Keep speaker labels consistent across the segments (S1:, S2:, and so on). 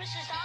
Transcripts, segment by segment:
S1: Christmas is all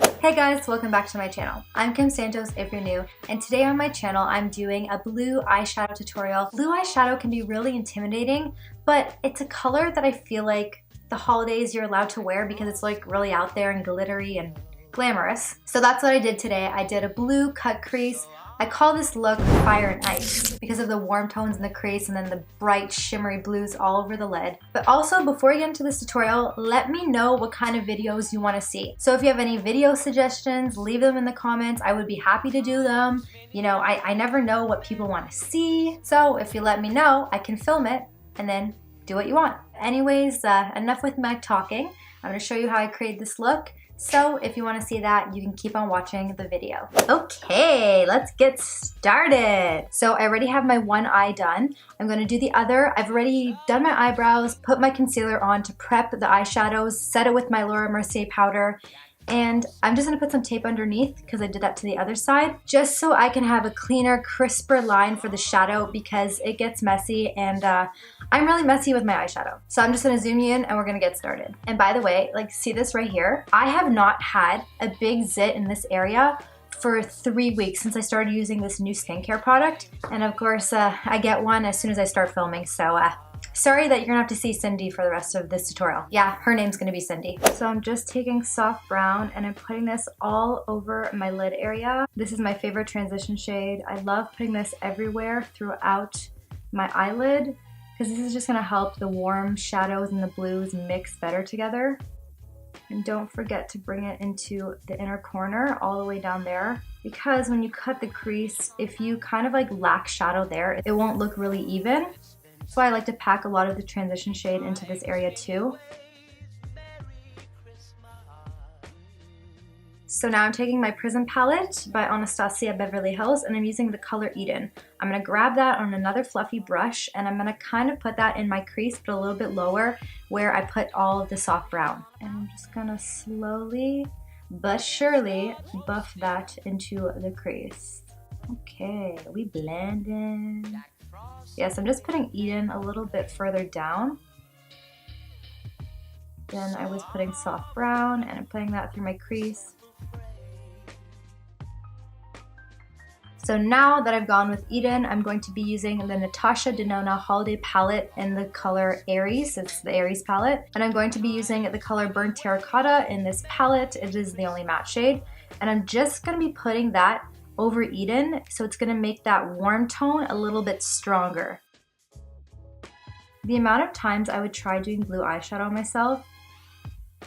S1: about.
S2: Hey guys, welcome back to my channel. I'm Kim Santos if you're new, and today on my channel I'm doing a blue eyeshadow tutorial. Blue eyeshadow can be really intimidating, but it's a color that I feel like the holidays you're allowed to wear because it's like really out there and glittery and glamorous. So that's what I did today. I did a blue cut crease. I call this look Fire and Ice because of the warm tones in the crease and then the bright shimmery blues all over the lid. But also, before I get into this tutorial, let me know what kind of videos you want to see. So if you have any video suggestions, leave them in the comments. I would be happy to do them. You know, I never know what people want to see. So if you let me know, I can film it and then do what you want. Anyways, enough with my talking. I'm going to show you how I create this look. So if you want to see that, you can keep on watching the video. Okay, let's get started. So I already have my one eye done. I'm going to do the other. I've already done my eyebrows, put my concealer on to prep the eyeshadows, set it with my Laura Mercier powder, and I'm just going to put some tape underneath because I did that to the other side, just so I can have a cleaner, crisper line for the shadow because it gets messy and I'm really messy with my eyeshadow. So I'm just going to zoom you in and we're going to get started. And by the way, like, see this right here? I have not had a big zit in this area for 3 weeks since I started using this new skincare product. And of course, I get one as soon as I start filming, so sorry that you're gonna have to see Cindy for the rest of this tutorial. Yeah, her name's gonna be Cindy. So I'm just taking soft brown and I'm putting this all over my lid area. This is my favorite transition shade. I love putting this everywhere throughout my eyelid because this is just gonna help the warm shadows and the blues mix better together. And don't forget to bring it into the inner corner all the way down there, because when you cut the crease, if you kind of like lack shadow there, it won't look really even. That's why I like to pack a lot of the transition shade into this area too. So now I'm taking my Prism Palette by Anastasia Beverly Hills and I'm using the color Eden. I'm going to grab that on another fluffy brush and I'm going to kind of put that in my crease, but a little bit lower where I put all of the soft brown. And I'm just going to slowly but surely buff that into the crease. Okay, we blend in. Yes, I'm just putting Eden a little bit further down. Then I was putting soft brown and I'm putting that through my crease. So now that I've gone with Eden, I'm going to be using the Natasha Denona Holiday Palette in the color Aeris. It's the Aeris palette. And I'm going to be using the color Burnt Terracotta in this palette. It is the only matte shade. And I'm just going to be putting that over Eden, so it's going to make that warm tone a little bit stronger. The amount of times I would try doing blue eyeshadow on myself,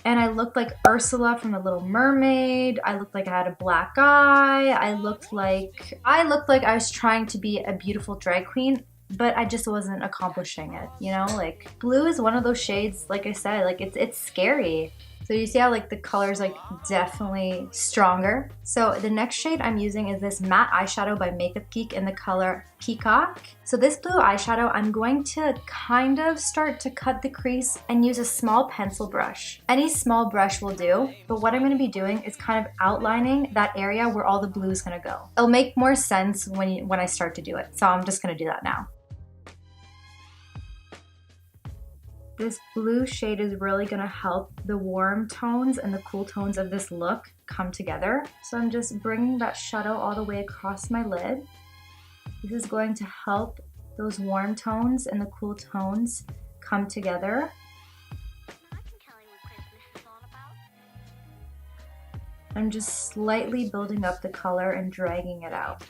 S2: and I looked like Ursula from The Little Mermaid. I looked like I had a black eye. I looked like I was trying to be a beautiful drag queen, but I just wasn't accomplishing it, you know? Like, blue is one of those shades, like I said, like it's scary. So you see how like the color's like definitely stronger. So the next shade I'm using is this matte eyeshadow by Makeup Geek in the color Peacock. So this blue eyeshadow, I'm going to kind of start to cut the crease and use a small pencil brush. Any small brush will do, but what I'm going to be doing is kind of outlining that area where all the blue is going to go. It'll make more sense when I start to do it. So I'm just going to do that now. This blue shade is really going to help the warm tones and the cool tones of this look come together. So I'm just bringing that shadow all the way across my lid. This is going to help those warm tones and the cool tones come together. I'm just slightly building up the color and dragging it out,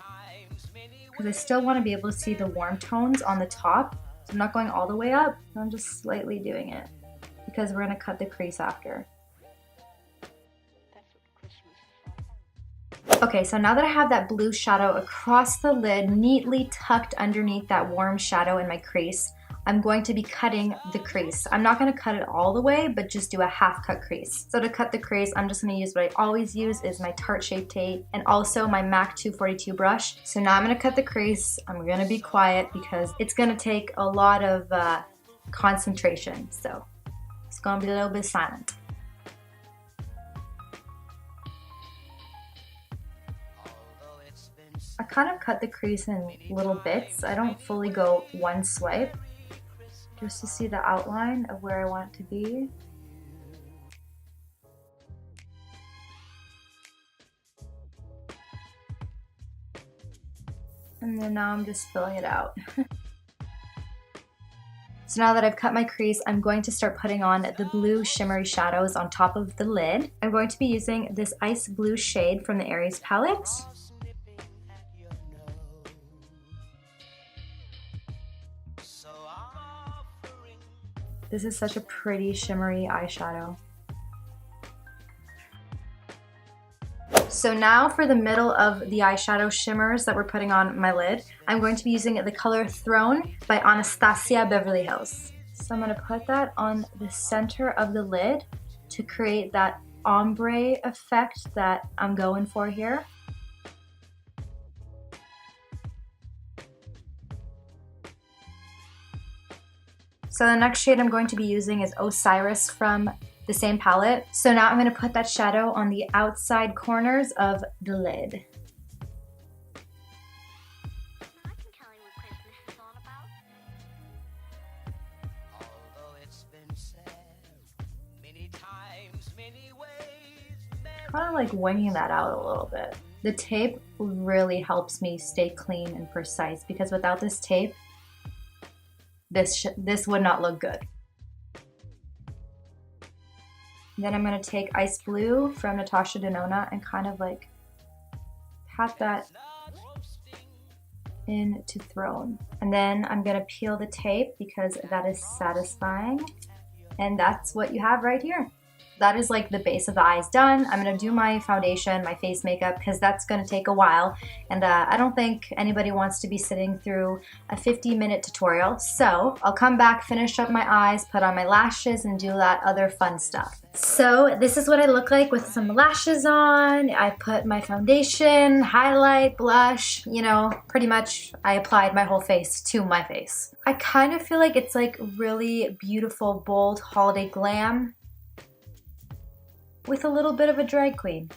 S2: because I still want to be able to see the warm tones on the top. So I'm not going all the way up, I'm just slightly doing it because we're going to cut the crease after. Okay, so now that I have that blue shadow across the lid, neatly tucked underneath that warm shadow in my crease, I'm going to be cutting the crease. I'm not going to cut it all the way, but just do a half cut crease. So to cut the crease, I'm just going to use what I always use is my Tarte Shape Tape and also my MAC 242 brush. So now I'm going to cut the crease. I'm going to be quiet because it's going to take a lot of concentration. So it's going to be a little bit silent. I kind of cut the crease in little bits. I don't fully go one swipe, just to see the outline of where I want it to be. And then now I'm just filling it out. So now that I've cut my crease, I'm going to start putting on the blue shimmery shadows on top of the lid. I'm going to be using this ice blue shade from the Aeris palette. This is such a pretty shimmery eyeshadow. So now for the middle of the eyeshadow shimmers that we're putting on my lid, I'm going to be using the color Throne by Anastasia Beverly Hills. So I'm going to put that on the center of the lid to create that ombre effect that I'm going for here. So the next shade I'm going to be using is Osiris from the same palette. So now I'm going to put that shadow on the outside corners of the lid.
S1: I can tell you what Christmas is all about. Although it's been said many times, many ways.
S2: Kind of like winging that out a little bit. The tape really helps me stay clean and precise because without this tape, this would not look good. Then I'm going to take Ice Blue from Natasha Denona and kind of like pat that into Throne. And then I'm going to peel the tape because that is satisfying. And that's what you have right here. That is like the base of the eyes done. I'm gonna do my foundation, my face makeup, because that's gonna take a while. And I don't think anybody wants to be sitting through a 50-minute tutorial. So I'll come back, finish up my eyes, put on my lashes, and do that other fun stuff. So this is what I look like with some lashes on. I put my foundation, highlight, blush, you know, pretty much I applied my whole face to my face. I kind of feel like it's like really beautiful, bold holiday glam with a little bit of a drag queen.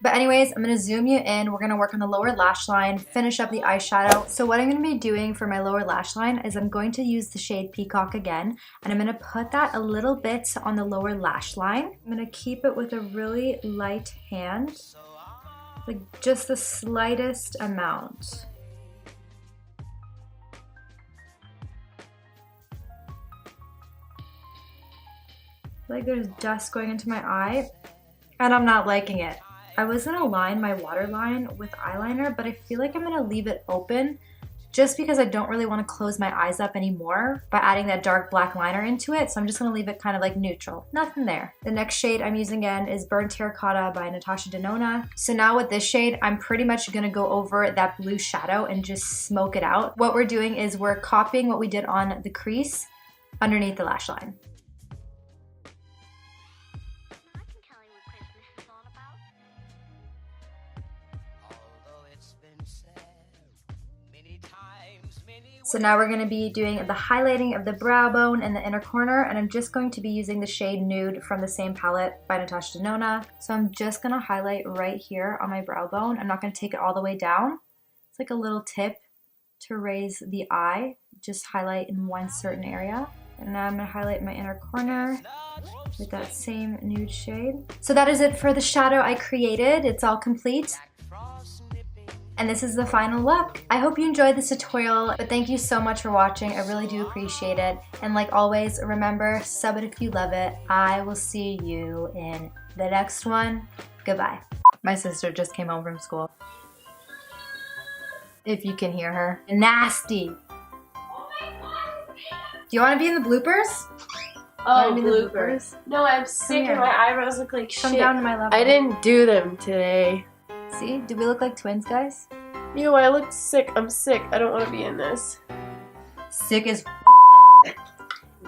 S2: But anyways, I'm gonna zoom you in. We're gonna work on the lower lash line, finish up the eyeshadow. So what I'm gonna be doing for my lower lash line is I'm going to use the shade Peacock again, and I'm gonna put that a little bit on the lower lash line. I'm gonna keep it with a really light hand, like just the slightest amount. Like there's dust going into my eye and I'm not liking it. I was gonna line my waterline with eyeliner, but I feel like I'm gonna leave it open just because I don't really want to close my eyes up anymore by adding that dark black liner into it. So I'm just gonna leave it kind of like neutral, nothing there. The next shade I'm using again is Burnt Terracotta by Natasha Denona. So now with this shade, I'm pretty much gonna go over that blue shadow and just smoke it out. What we're doing is we're copying what we did on the crease underneath the lash line. So now we're going to be doing the highlighting of the brow bone and the inner corner, and I'm just going to be using the shade Nude from the same palette by Natasha Denona. So I'm just going to highlight right here on my brow bone. I'm not going to take it all the way down. It's like a little tip to raise the eye. Just highlight in one certain area. And now I'm going to highlight my inner corner with that same nude shade. So that is it for the shadow I created. It's all complete. And this is the final look. I hope you enjoyed this tutorial, but thank you so much for watching. I really do appreciate it. And like always, remember, sub it if you love it. I will see you in the next one. Goodbye. My sister just came home from school. If you can hear her. Nasty. Do you want to be in the bloopers?
S3: Oh, bloopers. No, I'm sick and my eyebrows look like shit.
S2: Come down to my level.
S3: I didn't do them today.
S2: See? Do we look like twins, guys?
S3: Ew, I look sick. I'm sick. I don't want to be in this.
S2: Sick as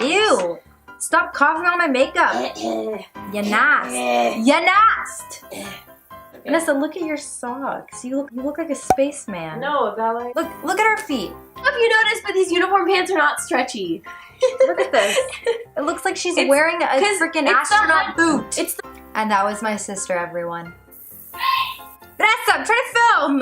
S2: Ew! Stop coughing on my makeup! You nasty! You nasty! Vanessa, look at your socks. You look like a spaceman.
S3: No, ballet.
S2: Look at her feet.
S3: Have you noticed, but these uniform pants are not stretchy.
S2: Look at this. It looks like she's wearing a freaking astronaut boot. And that was my sister, everyone. Vanessa, I'm trying to film!